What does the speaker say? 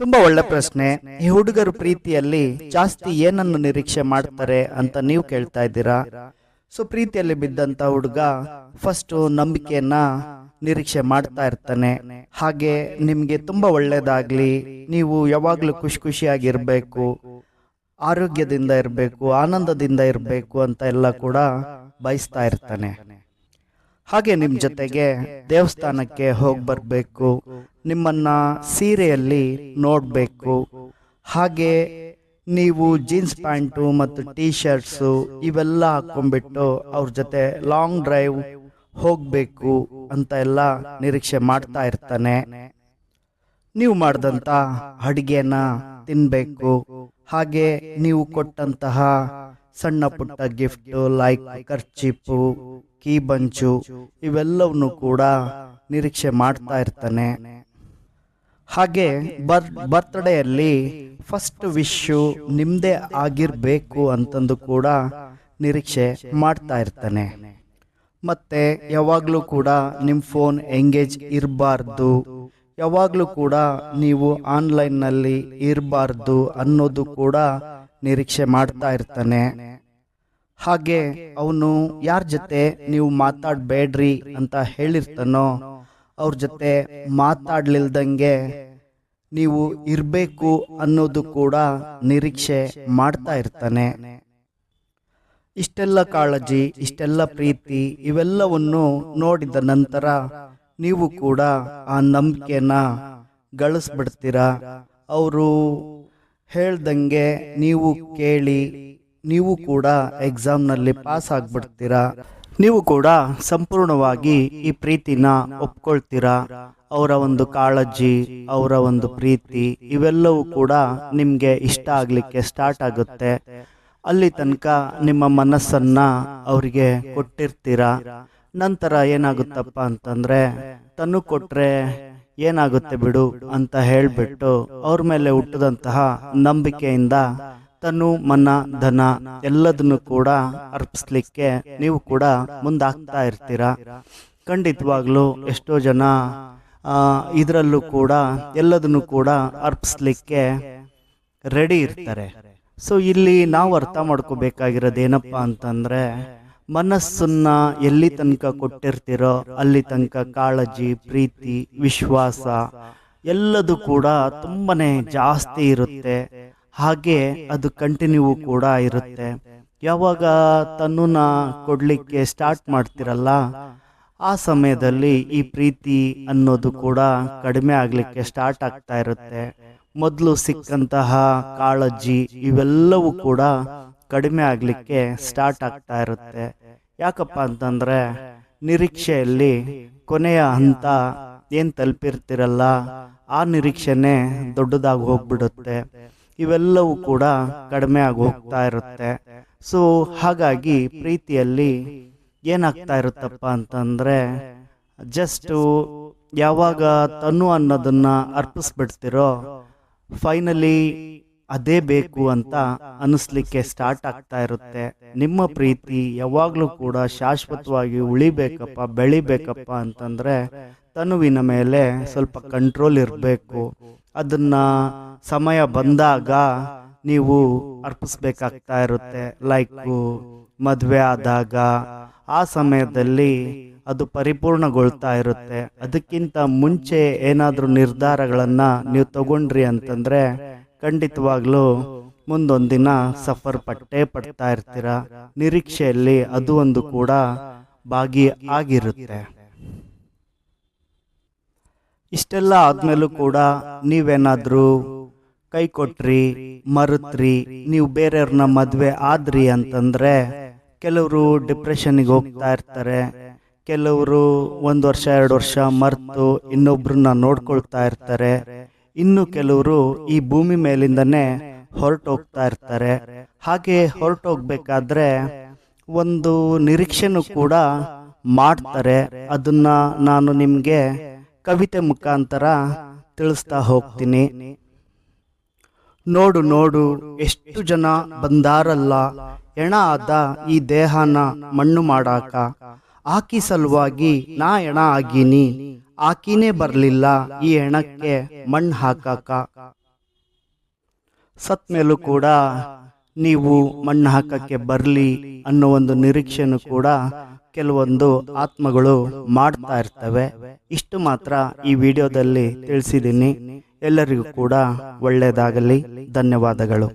ತುಂಬಾ ಒಳ್ಳೆ ಪ್ರಶ್ನೆ. ಈ ಹುಡುಗರು ಪ್ರೀತಿಯಲ್ಲಿ ಜಾಸ್ತಿ ಏನನ್ನು ನಿರೀಕ್ಷೆ ಮಾಡ್ತಾರೆ ಅಂತ ನೀವು ಕೇಳ್ತಾ ಇದ್ದೀರಾ. ಸೊ ಪ್ರೀತಿಯಲ್ಲಿ ಬಿದ್ದಂತ ಹುಡುಗ ಫಸ್ಟ್ ನಂಬಿಕೆಯನ್ನ ನಿರೀಕ್ಷೆ ಮಾಡ್ತಾ ಇರ್ತಾನೆ. ಹಾಗೆ ನಿಮ್ಗೆ ತುಂಬಾ ಒಳ್ಳೇದಾಗ್ಲಿ, ನೀವು ಯಾವಾಗ್ಲೂ ಖುಷಿಯಾಗಿರ್ಬೇಕು, ಆರೋಗ್ಯದಿಂದ ಇರಬೇಕು, ಆನಂದದಿಂದ ಇರಬೇಕು ಅಂತ ಎಲ್ಲ ಕೂಡ ಬಯಸ್ತಾ ಇರ್ತಾನೆ. ಹಾಗೆ ನಿಮ್ಮ ಜೊತೆಗೆ ದೇವಸ್ಥಾನಕ್ಕೆ ಹೋಗಿ ಬರಬೇಕು, ನಿಮ್ಮನ್ನ ಸೀರೆಯಲ್ಲಿ ನೋಡಬೇಕು, ಹಾಗೆ ನೀವು ಜೀನ್ಸ್ ಪ್ಯಾಂಟು ಮತ್ತು ಟೀ ಶರ್ಟ್ಸು ಇವೆಲ್ಲ ಹಾಕೊಂಡ್ಬಿಟ್ಟು ಅವ್ರ ಜೊತೆ ಲಾಂಗ್ ಡ್ರೈವ್ ಹೋಗಬೇಕು ಅಂತ ಎಲ್ಲ ನಿರೀಕ್ಷೆ ಮಾಡ್ತಾ ಇರ್ತಾನೆ. ನೀವು ಮಾಡಿದಂಥ ಅಡುಗೆನ ತಿನ್ನಬೇಕು, ಹಾಗೆ ನೀವು ಕೊಟ್ಟಂತಹ ಸಣ್ಣ ಪುಟ್ಟ ಗಿಫ್ಟು ಲೈಕ್ ಕರ್ಚಿಪ್ಪು, ಕೀ ಬಂಚು ಇವೆಲ್ಲವನ್ನು ಕೂಡ ನಿರೀಕ್ಷೆ ಮಾಡ್ತಾ ಇರ್ತಾನೆ. ಹಾಗೆ ಬರ್ತ್ಡೇಯಲ್ಲಿ ಫಸ್ಟ್ ವಿಶ್ಶು ನಿಮ್ಮದೇ ಆಗಿರಬೇಕು ಅಂತಂದು ಕೂಡ ನಿರೀಕ್ಷೆ ಮಾಡ್ತಾ ಇರ್ತಾನೆ. ಮತ್ತೆ ಯಾವಾಗಲೂ ಕೂಡ ನಿಮ್ಮ ಫೋನ್ ಎಂಗೇಜ್ ಇರಬಾರ್ದು, ಯಾವಾಗಲೂ ಕೂಡ ನೀವು ಆನ್ಲೈನ್ನಲ್ಲಿ ಇರಬಾರ್ದು ಅನ್ನೋದು ಕೂಡ ನಿರೀಕ್ಷೆ ಮಾಡ್ತಾ ಇರ್ತಾನೆ. ಹಾಗೆ ಅವನು ಯಾರ ಜೊತೆ ನೀವು ಮಾತಾಡಬೇಡ್ರಿ ಅಂತ ಹೇಳಿರ್ತಾನೋ ಅವ್ರ ಜೊತೆ ಮಾತಾಡ್ಲಿಲ್ದಂಗೆ ನೀವು ಇರಬೇಕು ಅನ್ನೋದು ಕೂಡ ನಿರೀಕ್ಷೆ ಮಾಡ್ತಾ ಇರ್ತಾನೆ. ಇಷ್ಟೆಲ್ಲ ಕಾಳಜಿ, ಇಷ್ಟೆಲ್ಲ ಪ್ರೀತಿ ಇವೆಲ್ಲವನ್ನು ನೋಡಿದ ನಂತರ ನೀವು ಕೂಡ ಆ ನಂಬಿಕೆನ ಗಳಿಸ್ಬಿಡ್ತೀರಾ. ಅವರು ಹೇಳ್ದಂಗೆ ನೀವು ಕೇಳಿ ನೀವು ಕೂಡ ಎಕ್ಸಾಮ್ನಲ್ಲಿ ಪಾಸ್ ಆಗ್ಬಿಡ್ತೀರಾ. ನೀವು ಕೂಡ ಸಂಪೂರ್ಣವಾಗಿ ಈ ಪ್ರೀತಿನ ಒಪ್ಕೊಳ್ತೀರಾ. ಅವರ ಒಂದು ಕಾಳಜಿ, ಅವರ ಒಂದು ಪ್ರೀತಿ ಇವೆಲ್ಲವೂ ಕೂಡ ನಿಮಗೆ ಇಷ್ಟ ಆಗಲಿಕ್ಕೆ ಸ್ಟಾರ್ಟ್ ಆಗುತ್ತೆ. ಅಲ್ಲಿ ತನಕ ನಿಮ್ಮ ಮನಸ್ಸನ್ನ ಅವರಿಗೆ ಕೊಟ್ಟಿರ್ತೀರಾ. ನಂತರ ಏನಾಗುತ್ತಪ್ಪ ಅಂತಂದ್ರೆ ತನ್ನು ಕೊಟ್ರೆ ಏನಾಗುತ್ತೆ ಬಿಡು ಅಂತ ಹೇಳಿಬಿಟ್ಟು ಅವ್ರ ಮೇಲೆ ಹುಟ್ಟಿದಂತಹ ನಂಬಿಕೆಯಿಂದ ತನು ಮನ ಧನ ಎಲ್ಲದನ್ನು ಕೂಡ ಅರ್ಪಿಸ್ಲಿಕ್ಕೆ ನೀವು ಕೂಡ ಮುಂದಾಗ್ತಾ ಇರ್ತೀರಾ. ಖಂಡಿತವಾಗ್ಲೂ ಎಷ್ಟೋ ಜನ ಇದರಲ್ಲೂ ಕೂಡ ಎಲ್ಲದನ್ನು ಕೂಡ ಅರ್ಪಿಸ್ಲಿಕ್ಕೆ ರೆಡಿ ಇರ್ತಾರೆ. ಸೊ ಇಲ್ಲಿ ನಾವು ಅರ್ಥ ಮಾಡ್ಕೋಬೇಕಾಗಿರೋದೇನಪ್ಪ ಅಂತಂದ್ರೆ ಮನಸ್ಸನ್ನ ಎಲ್ಲಿ ತನಕ ಕೊಟ್ಟಿರ್ತೀರೋ ಅಲ್ಲಿ ತನಕ ಕಾಳಜಿ, ಪ್ರೀತಿ, ವಿಶ್ವಾಸ ಎಲ್ಲದೂ ಕೂಡ ತುಂಬಾನೇ ಜಾಸ್ತಿ ಇರುತ್ತೆ. ಹಾಗೆ ಅದು ಕಂಟಿನ್ಯೂ ಕೂಡ ಇರುತ್ತೆ. ಯಾವಾಗ ತನ್ನನ್ನ ಕೊಡ್ಲಿಕ್ಕೆ ಸ್ಟಾರ್ಟ್ ಮಾಡ್ತಿರಲ್ಲ ಆ ಸಮಯದಲ್ಲಿ ಈ ಪ್ರೀತಿ ಅನ್ನೋದು ಕೂಡ ಕಡಿಮೆ ಆಗ್ಲಿಕ್ಕೆ ಸ್ಟಾರ್ಟ್ ಆಗ್ತಾ ಇರುತ್ತೆ. ಮೊದಲು ಸಿಕ್ಕಂತಹ ಕಾಳಜಿ ಇವೆಲ್ಲವೂ ಕೂಡ ಕಡಿಮೆ ಆಗ್ಲಿಕ್ಕೆ ಸ್ಟಾರ್ಟ್ ಆಗ್ತಾ ಇರುತ್ತೆ. ಯಾಕಪ್ಪ ಅಂತಂದ್ರೆ ನಿರೀಕ್ಷೆಯಲ್ಲಿ ಕೊನೆಯ ಹಂತ ಏನ್ ತಲುಪಿರ್ತಿರಲ್ಲ ಆ ನಿರೀಕ್ಷೆನೆ ದೊಡ್ಡದಾಗಿ ಹೋಗ್ಬಿಡುತ್ತೆ. ಇವೆಲ್ಲವೂ ಕೂಡ ಕಡಿಮೆ ಆಗಿ ಹೋಗ್ತಾ ಇರುತ್ತೆ. ಸೊ ಹಾಗಾಗಿ ಪ್ರೀತಿಯಲ್ಲಿ ಏನಾಗ್ತಾ ಇರುತ್ತಪ್ಪ ಅಂತಂದ್ರೆ ಜಸ್ಟ್ ಯಾವಾಗ ತನು ಅನ್ನೋದನ್ನ ಅರ್ಪಿಸ್ಬಿಡ್ತಿರೋ ಫೈನಲಿ ಅದೇ ಬೇಕು ಅಂತ ಅನಿಸ್ಲಿಕ್ಕೆ ಸ್ಟಾರ್ಟ್ ಆಗ್ತಾ ಇರುತ್ತೆ. ನಿಮ್ಮ ಪ್ರೀತಿ ಯಾವಾಗ್ಲೂ ಕೂಡ ಶಾಶ್ವತವಾಗಿ ಉಳಿಬೇಕಪ್ಪ, ಬೆಳಿಬೇಕಪ್ಪ ಅಂತಂದ್ರೆ ತನುವಿನ ಮೇಲೆ ಸ್ವಲ್ಪ ಕಂಟ್ರೋಲ್ ಇರಬೇಕು. ಅದನ್ನ ಸಮಯ ಬಂದಾಗ ನೀವು ಅರ್ಪಿಸ್ಬೇಕಾಗ್ತಾ ಇರುತ್ತೆ. ಲೈಕ್ ಮದುವೆ ಆದಾಗ ಆ ಸಮಯದಲ್ಲಿ ಅದು ಪರಿಪೂರ್ಣಗೊಳ್ತಾ ಇರುತ್ತೆ. ಅದಕ್ಕಿಂತ ಮುಂಚೆ ಏನಾದರೂ ನಿರ್ಧಾರಗಳನ್ನ ನೀವು ತಗೊಂಡ್ರಿ ಅಂತಂದ್ರೆ ಖಂಡಿತವಾಗ್ಲೂ ಮುಂದೊಂದಿನ ಸಫರ್ ಪಡ್ತಾ ಇರ್ತೀರ. ನಿರೀಕ್ಷೆಯಲ್ಲಿ ಅದು ಒಂದು ಕೂಡ ಭಾಗಿ ಆಗಿರುತ್ತೆ. ಇಷ್ಟೆಲ್ಲ ಆದ್ಮೇಲೂ ಕೂಡ ನೀವೇನಾದ್ರೂ ಕೈ ಕೊಟ್ರಿ, ಮರುತ್ರಿ, ನೀವು ಬೇರೆಯವ್ರನ್ನ ಮದ್ವೆ ಆದ್ರಿ ಅಂತಂದ್ರೆ ಕೆಲವರು ಡಿಪ್ರೆಷನ್ಗೆ ಹೋಗ್ತಾ ಇರ್ತಾರೆ. ಕೆಲವರು 1 ವರ್ಷ 2 ವರ್ಷ ಮರ್ತು ಇನ್ನೊಬ್ರನ್ನ ನೋಡ್ಕೊಳ್ತಾ ಇರ್ತಾರೆ. ಇನ್ನು ಕೆಲವರು ಈ ಭೂಮಿ ಮೇಲಿಂದನೇ ಹೊರಟೋಗ್ತಾ ಇರ್ತಾರೆ. ಹಾಗೆ ಹೊರಟೋಗ್ಬೇಕಾದ್ರೆ ಒಂದು ನಿರೀಕ್ಷೆನೂ ಕೂಡ ಮಾಡ್ತಾರೆ. ಅದನ್ನ ನಾನು ನಿಮ್ಗೆ ಕವಿತೆ ಮುಖಾಂತರ ತಿಳಿಸ್ತಾ ಹೋಗ್ತೀನಿ. ನೋಡು ನೋಡು ಎಷ್ಟು ಜನ ಬಂದಾರಲ್ಲ, ಎಣ ಆದ ಈ ದೇಹನ ಮಣ್ಣು ಮಾಡಾಕ, ಆಕಿ ಸಲುವಾಗಿ ನಾ ಎಣ ಆಗೀನಿ, ಆಕಿನೇ ಬರ್ಲಿಲ್ಲ ಈ ಹೆಣಕ್ಕೆ ಮಣ್ಣು ಹಾಕಾಕ. ಸತ್ ಮೇಲೂ ಕೂಡ ನೀವು ಮಣ್ಣು ಹಾಕಕ್ಕೆ ಬರಲಿ ಅನ್ನೋ ಒಂದು ನಿರೀಕ್ಷೆನೂ ಕೂಡ ಕೆಲವೊಂದು ಆತ್ಮಗಳು ಮಾಡ್ತಾ ಇರ್ತವೆ. ಇಷ್ಟು ಮಾತ್ರ ಈ ವಿಡಿಯೋದಲ್ಲಿ ತಿಳಿಸಿದ್ದೀನಿ. ಎಲ್ಲರಿಗೂ ಕೂಡ ಒಳ್ಳೆಯದಾಗಲಿ. ಧನ್ಯವಾದಗಳು.